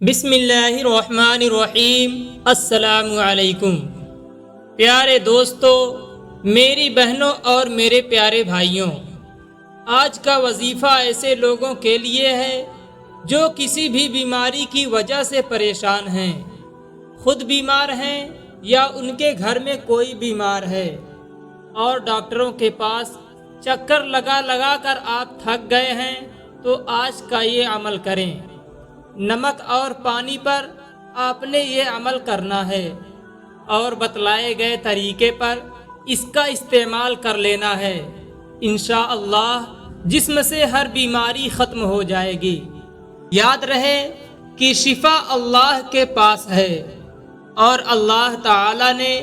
بسم اللہ الرحمن الرحیم۔ السلام علیکم۔ پیارے دوستو، میری بہنوں اور میرے پیارے بھائیوں، آج کا وظیفہ ایسے لوگوں کے لیے ہے جو کسی بھی بیماری کی وجہ سے پریشان ہیں، خود بیمار ہیں یا ان کے گھر میں کوئی بیمار ہے اور ڈاکٹروں کے پاس چکر لگا لگا کر آپ تھک گئے ہیں، تو آج کا یہ عمل کریں۔ نمک اور پانی پر آپ نے یہ عمل کرنا ہے اور بتلائے گئے طریقے پر اس کا استعمال کر لینا ہے۔ انشاءاللہ جسم سے ہر بیماری ختم ہو جائے گی۔ یاد رہے کہ شفا اللہ کے پاس ہے اور اللہ تعالی نے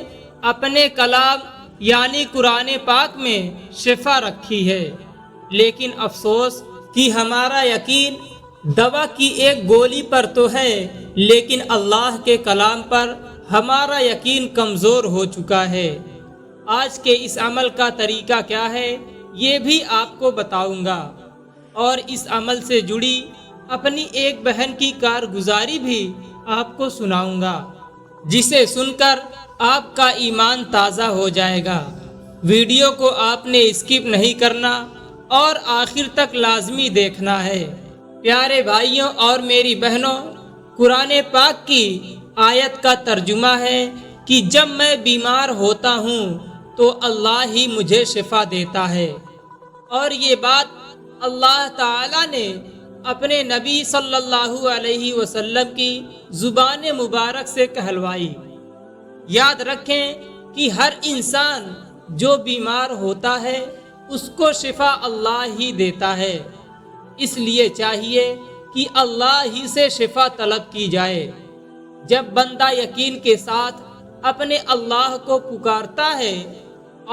اپنے کلام یعنی قرآن پاک میں شفا رکھی ہے، لیکن افسوس کہ ہمارا یقین دوا کی ایک گولی پر تو ہے، لیکن اللہ کے کلام پر ہمارا یقین کمزور ہو چکا ہے۔ آج کے اس عمل کا طریقہ کیا ہے یہ بھی آپ کو بتاؤں گا، اور اس عمل سے جڑی اپنی ایک بہن کی کارگزاری بھی آپ کو سناؤں گا، جسے سن کر آپ کا ایمان تازہ ہو جائے گا۔ ویڈیو کو آپ نے اسکپ نہیں کرنا اور آخر تک لازمی دیکھنا ہے۔ پیارے بھائیوں اور میری بہنوں، قرآن پاک کی آیت کا ترجمہ ہے کہ جب میں بیمار ہوتا ہوں تو اللہ ہی مجھے شفا دیتا ہے، اور یہ بات اللہ تعالی نے اپنے نبی صلی اللہ علیہ وسلم کی زبان مبارک سے کہلوائی۔ یاد رکھیں کہ ہر انسان جو بیمار ہوتا ہے اس کو شفا اللہ ہی دیتا ہے، اس لیے چاہیے کہ اللہ ہی سے شفا طلب کی جائے۔ جب بندہ یقین کے ساتھ اپنے اللہ کو پکارتا ہے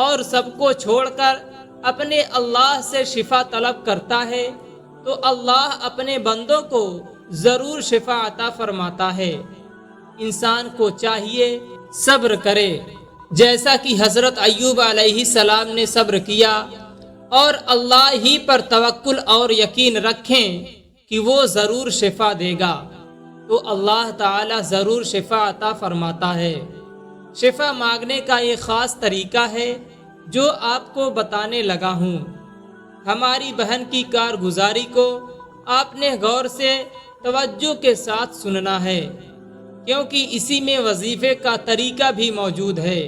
اور سب کو چھوڑ کر اپنے اللہ سے شفا طلب کرتا ہے تو اللہ اپنے بندوں کو ضرور شفا عطا فرماتا ہے۔ انسان کو چاہیے صبر کرے، جیسا کہ حضرت ایوب علیہ السلام نے صبر کیا، اور اللہ ہی پر توکل اور یقین رکھیں کہ وہ ضرور شفا دے گا، تو اللہ تعالی ضرور شفا عطا فرماتا ہے۔ شفا مانگنے کا ایک خاص طریقہ ہے جو آپ کو بتانے لگا ہوں۔ ہماری بہن کی کارگزاری کو آپ نے غور سے توجہ کے ساتھ سننا ہے، کیونکہ اسی میں وظیفے کا طریقہ بھی موجود ہے۔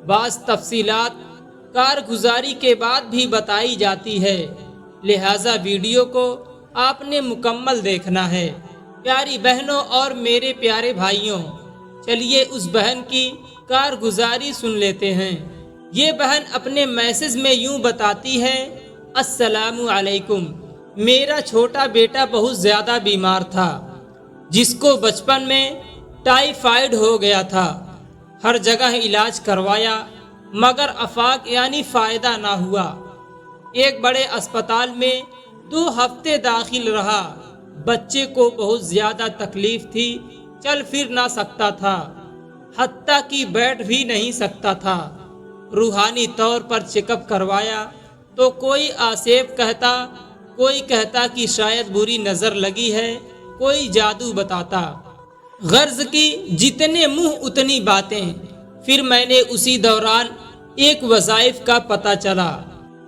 بعض تفصیلات کارگزاری کے بعد بھی بتائی جاتی ہے، لہٰذا ویڈیو کو آپ نے مکمل دیکھنا ہے۔ پیاری بہنوں اور میرے پیارے بھائیوں، چلیے اس بہن کی کارگزاری سن لیتے ہیں۔ یہ بہن اپنے میسج میں یوں بتاتی ہے: السلام علیکم، میرا چھوٹا بیٹا بہت زیادہ بیمار تھا، جس کو بچپن میں ٹائیفائیڈ ہو گیا تھا۔ ہر جگہ علاج کروایا مگر آفاق یعنی فائدہ نہ ہوا۔ ایک بڑے اسپتال میں 2 ہفتے داخل رہا۔ بچے کو بہت زیادہ تکلیف تھی، چل پھر نہ سکتا تھا، حتیٰ کہ بیٹھ بھی نہیں سکتا تھا۔ روحانی طور پر چیک اپ کروایا تو کوئی آسیب کہتا، کوئی کہتا کہ شاید بری نظر لگی ہے، کوئی جادو بتاتا۔ غرض کی جتنے منہ اتنی باتیں۔ پھر میں نے اسی دوران ایک وظائف کا پتہ چلا۔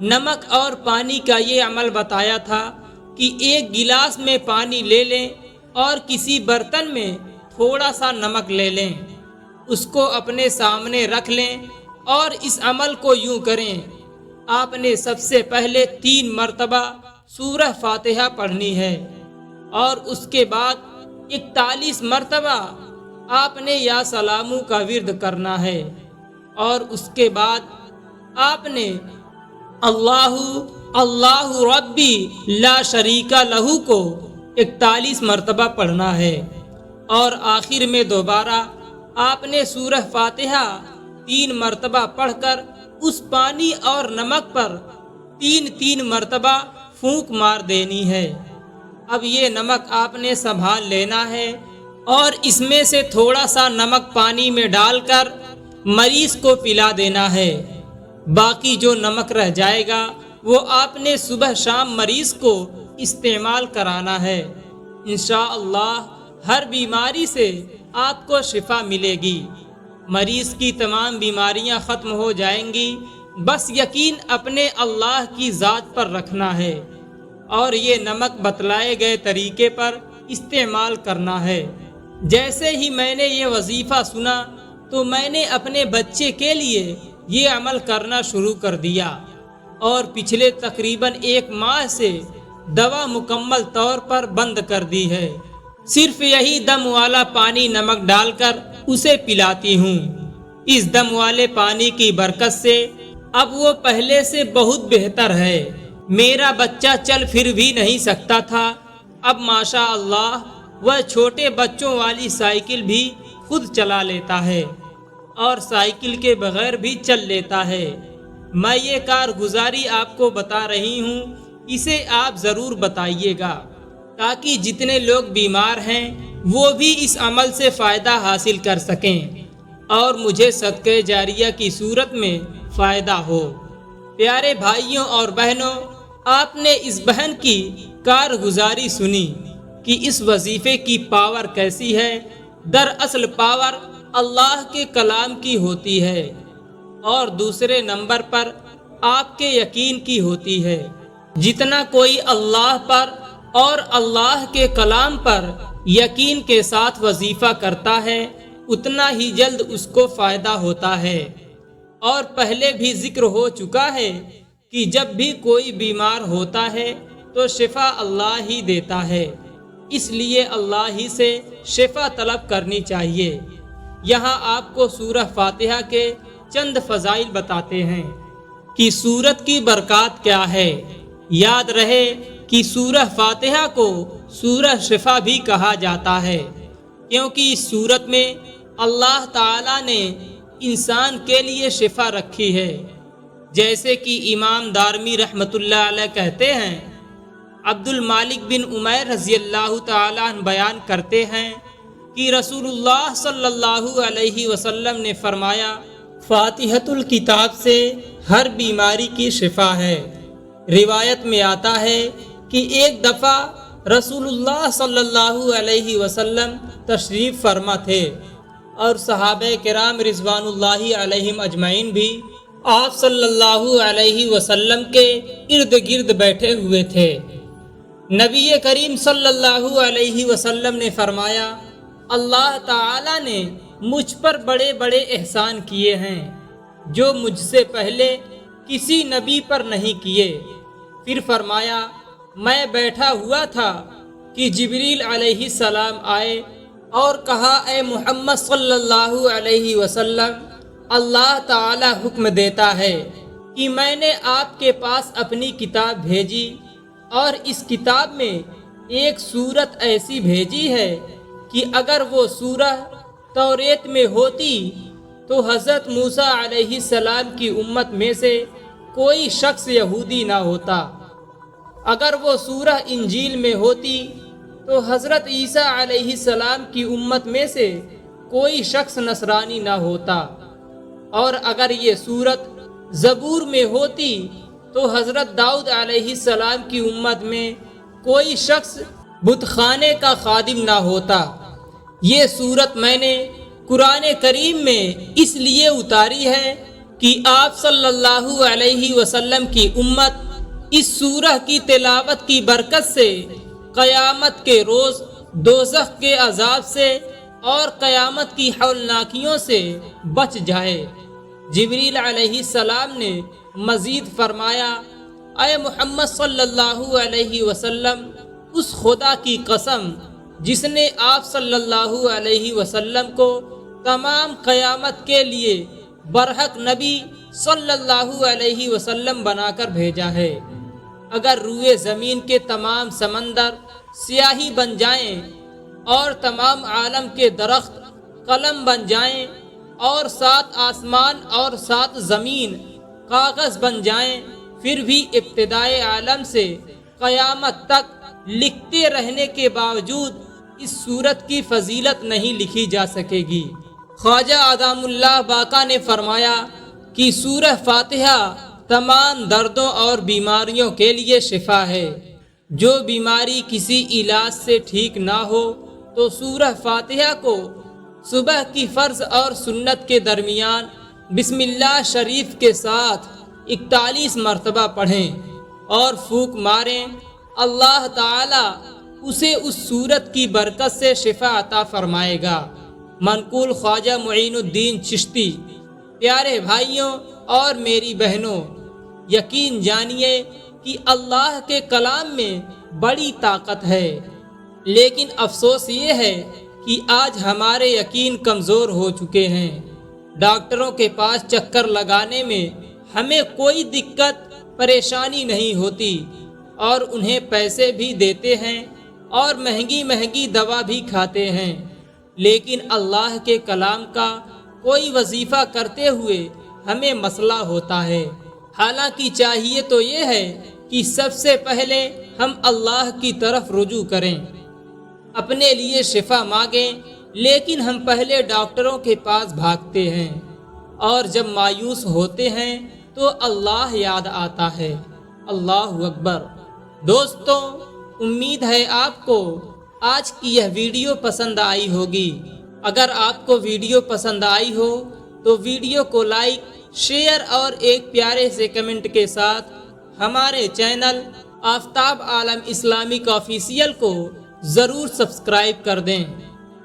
نمک اور پانی کا یہ عمل بتایا تھا کہ ایک گلاس میں پانی لے لیں اور کسی برتن میں تھوڑا سا نمک لے لیں، اس کو اپنے سامنے رکھ لیں اور اس عمل کو یوں کریں: آپ نے سب سے پہلے 3 مرتبہ سورہ فاتحہ پڑھنی ہے، اور اس کے بعد 41 مرتبہ آپ نے یا سلامو کا ورد کرنا ہے، اور اس کے بعد آپ نے اللہ اللہ ربی لا شریک لہ کو 41 مرتبہ پڑھنا ہے، اور آخر میں دوبارہ آپ نے سورہ فاتحہ 3 مرتبہ پڑھ کر اس پانی اور نمک پر 3 مرتبہ پھونک مار دینی ہے۔ اب یہ نمک آپ نے سنبھال لینا ہے اور اس میں سے تھوڑا سا نمک پانی میں ڈال کر مریض کو پلا دینا ہے۔ باقی جو نمک رہ جائے گا وہ آپ نے صبح شام مریض کو استعمال کرانا ہے۔ انشاءاللہ ہر بیماری سے آپ کو شفا ملے گی، مریض کی تمام بیماریاں ختم ہو جائیں گی۔ بس یقین اپنے اللہ کی ذات پر رکھنا ہے اور یہ نمک بتلائے گئے طریقے پر استعمال کرنا ہے۔ جیسے ہی میں نے یہ وظیفہ سنا تو میں نے اپنے بچے کے لیے یہ عمل کرنا شروع کر دیا اور پچھلے تقریباً 1 ماہ سے دوا مکمل طور پر بند کر دی ہے۔ صرف یہی دم والا پانی نمک ڈال کر اسے پلاتی ہوں۔ اس دم والے پانی کی برکت سے اب وہ پہلے سے بہت بہتر ہے۔ میرا بچہ چل پھر بھی نہیں سکتا تھا، اب ماشاء اللہ وہ چھوٹے بچوں والی سائیکل بھی خود چلا لیتا ہے اور سائیکل کے بغیر بھی چل لیتا ہے۔ میں یہ کارگزاری آپ کو بتا رہی ہوں، اسے آپ ضرور بتائیے گا تاکہ جتنے لوگ بیمار ہیں وہ بھی اس عمل سے فائدہ حاصل کر سکیں اور مجھے صدقہ جاریہ کی صورت میں فائدہ ہو۔ پیارے بھائیوں اور بہنوں، آپ نے اس بہن کی کارگزاری سنی کہ اس وظیفے کی پاور کیسی ہے۔ دراصل پاور اللہ کے کلام کی ہوتی ہے اور دوسرے نمبر پر آپ کے یقین کی ہوتی ہے۔ جتنا کوئی اللہ پر اور اللہ کے کلام پر یقین کے ساتھ وظیفہ کرتا ہے اتنا ہی جلد اس کو فائدہ ہوتا ہے۔ اور پہلے بھی ذکر ہو چکا ہے کہ جب بھی کوئی بیمار ہوتا ہے تو شفا اللہ ہی دیتا ہے، اس لیے اللہ ہی سے شفا طلب کرنی چاہیے۔ یہاں آپ کو سورہ فاتحہ کے چند فضائل بتاتے ہیں کہ سورت کی برکات کیا ہے۔ یاد رہے کہ سورہ فاتحہ کو سورہ شفا بھی کہا جاتا ہے کیونکہ اس سورت میں اللہ تعالیٰ نے انسان کے لیے شفا رکھی ہے۔ جیسے کہ امام دارمی رحمۃ اللہ علیہ کہتے ہیں، عبد المالک بن عمیر رضی اللہ تعالیٰ عنہ بیان کرتے ہیں کہ رسول اللہ صلی اللہ علیہ وسلم نے فرمایا، فاتحۃ الکتاب سے ہر بیماری کی شفا ہے۔ روایت میں آتا ہے کہ ایک دفعہ رسول اللہ صلی اللہ علیہ وسلم تشریف فرما تھے اور صحابہ کرام رضوان اللہ علیہم اجمعین بھی آپ صلی اللہ علیہ وسلم کے ارد گرد بیٹھے ہوئے تھے۔ نبی کریم صلی اللہ علیہ وسلم نے فرمایا، اللہ تعالیٰ نے مجھ پر بڑے بڑے احسان کیے ہیں جو مجھ سے پہلے کسی نبی پر نہیں کیے۔ پھر فرمایا، میں بیٹھا ہوا تھا کہ جبریل علیہ السلام آئے اور کہا، اے محمد صلی اللہ علیہ وسلم، اللہ تعالی حکم دیتا ہے کہ میں نے آپ کے پاس اپنی کتاب بھیجی اور اس کتاب میں ایک سورت ایسی بھیجی ہے کہ اگر وہ سورہ توریت میں ہوتی تو حضرت موسیٰ علیہ السلام کی امت میں سے کوئی شخص یہودی نہ ہوتا، اگر وہ سورہ انجیل میں ہوتی تو حضرت عیسیٰ علیہ السلام کی امت میں سے کوئی شخص نصرانی نہ ہوتا، اور اگر یہ سورت زبور میں ہوتی تو حضرت داؤد علیہ السلام کی امت میں کوئی شخص بت خانے کا خادم نہ ہوتا۔ یہ سورت میں نے قرآن کریم میں اس لیے اتاری ہے کہ آپ صلی اللہ علیہ وسلم کی امت اس سورہ کی تلاوت کی برکت سے قیامت کے روز دوزخ کے عذاب سے اور قیامت کی ہولناکیوں سے بچ جائے۔ جبریل علیہ السلام نے مزید فرمایا، اے محمد صلی اللہ علیہ وسلم، اس خدا کی قسم جس نے آپ صلی اللہ علیہ وسلم کو تمام قیامت کے لیے برحق نبی صلی اللہ علیہ وسلم بنا کر بھیجا ہے، اگر روئے زمین کے تمام سمندر سیاہی بن جائیں اور تمام عالم کے درخت قلم بن جائیں اور 7 آسمان اور 7 زمین کاغذ بن جائیں، پھر بھی ابتدائے عالم سے قیامت تک لکھتے رہنے کے باوجود اس سورت کی فضیلت نہیں لکھی جا سکے گی۔ خواجہ ادام اللہ باقا نے فرمایا کہ سورہ فاتحہ تمام دردوں اور بیماریوں کے لیے شفا ہے۔ جو بیماری کسی علاج سے ٹھیک نہ ہو تو سورہ فاتحہ کو صبح کی فرض اور سنت کے درمیان بسم اللہ شریف کے ساتھ 41 مرتبہ پڑھیں اور پھونک ماریں۔ اللہ تعالی اسے اس سورت کی برکت سے شفا عطا فرمائے گا۔ منقول خواجہ معین الدین چشتی۔ پیارے بھائیوں اور میری بہنوں، یقین جانیے کہ اللہ کے کلام میں بڑی طاقت ہے، لیکن افسوس یہ ہے کہ آج ہمارے یقین کمزور ہو چکے ہیں۔ ڈاکٹروں کے پاس چکر لگانے میں ہمیں کوئی دقت پریشانی نہیں ہوتی اور انہیں پیسے بھی دیتے ہیں اور مہنگی مہنگی دوا بھی کھاتے ہیں، لیکن اللہ کے کلام کا کوئی وظیفہ کرتے ہوئے ہمیں مسئلہ ہوتا ہے۔ حالانکہ چاہیے تو یہ ہے کہ سب سے پہلے ہم اللہ کی طرف رجوع کریں، اپنے لیے شفا مانگیں، لیکن ہم پہلے ڈاکٹروں کے پاس بھاگتے ہیں اور جب مایوس ہوتے ہیں تو اللہ یاد آتا ہے۔ اللہ اکبر۔ دوستوں، امید ہے آپ کو آج کی یہ ویڈیو پسند آئی ہوگی۔ اگر آپ کو ویڈیو پسند آئی ہو تو ویڈیو کو لائک، شیئر اور ایک پیارے سے کمنٹ کے ساتھ ہمارے channel Aftab Alam Islamic official کو ضرور سبسکرائب کر دیں۔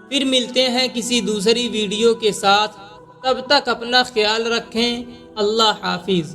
پھر ملتے ہیں کسی دوسری ویڈیو کے ساتھ، تب تک اپنا خیال رکھیں۔ اللہ حافظ۔